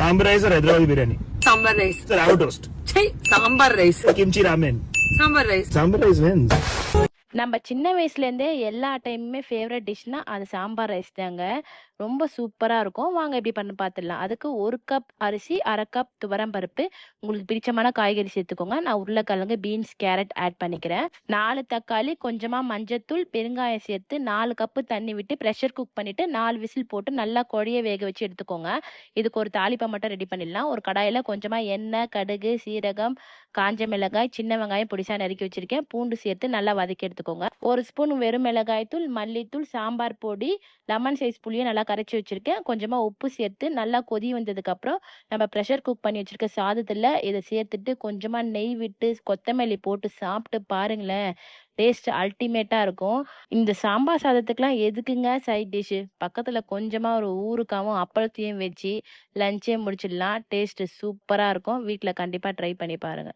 Sambar rice or Hyderabadi biryani? Sambar rice. Sir, avocado toast. Chai, sambar rice. Kimchi ramen. Sambar rice. Sambar rice wins. நம்ம சின்ன வயசுலேருந்தே எல்லா டைமுமே favourite டிஷ்னா அது sambar rice தாங்க. ரொம்ப சூப்பராக இருக்கும். வாங்க எப்படி பண்ண பார்த்துடலாம். அதுக்கு 1 கப் அரிசி, 1/2 கப் துவரம் பருப்பு, உங்களுக்கு பிடிச்சமான காய்கறி சேர்த்துக்கோங்க. நான் உருளைக்கிழங்கு, பீன்ஸ், கேரட் ஆட் பண்ணிக்கிறேன். 4 தக்காளி, கொஞ்சமாக மஞ்சத்தூள், பெருங்காயம் சேர்த்து 4 கப்பு தண்ணி விட்டு ப்ரெஷர் குக் பண்ணிவிட்டு 4 விசில் போட்டு நல்லா கொழைய வேக வச்சு எடுத்துக்கோங்க. இதுக்கு ஒரு தாளிப்பை மட்டும் ரெடி பண்ணிடலாம். ஒரு கடாயில் கொஞ்சமாக எண்ணெய், கடுகு, சீரகம், காஞ்ச மிளகாய், சின்ன வெங்காயம் பொடிசா நறுக்கி வச்சிருக்கேன், பூண்டு சேர்த்து நல்லா வதக்கி எடுத்துக்கோங்க. 1 ஸ்பூன் வெறும் மிளகாய் தூள், மல்லித்தூள், சாம்பார் பொடி, லெமன் சைஸ் புளியை நல்லா கரைச்சி வச்சிருக்கேன். கொஞ்சமா உப்பு சேர்த்து நல்லா கொதி வந்ததுக்கு அப்புறம் நம்ம ப்ரெஷர் குக் பண்ணி வச்சிருக்க சாதத்துல இதை சேர்த்துட்டு கொஞ்சமா நெய் விட்டு கொத்தமல்லி போட்டு சாப்பிட்டு பாருங்களேன். டேஸ்ட் அல்டிமேட்டா இருக்கும். இந்த சாம்பார் சாதத்துக்குலாம் எதுக்குங்க சைட் டிஷ், பக்கத்துல கொஞ்சமா ஒரு ஊறுகாவும் அப்பளத்தையும் வச்சு லஞ்சே முடிச்சிடலாம். டேஸ்ட் சூப்பரா இருக்கும். வீட்ல கண்டிப்பா ட்ரை பண்ணி பாருங்க.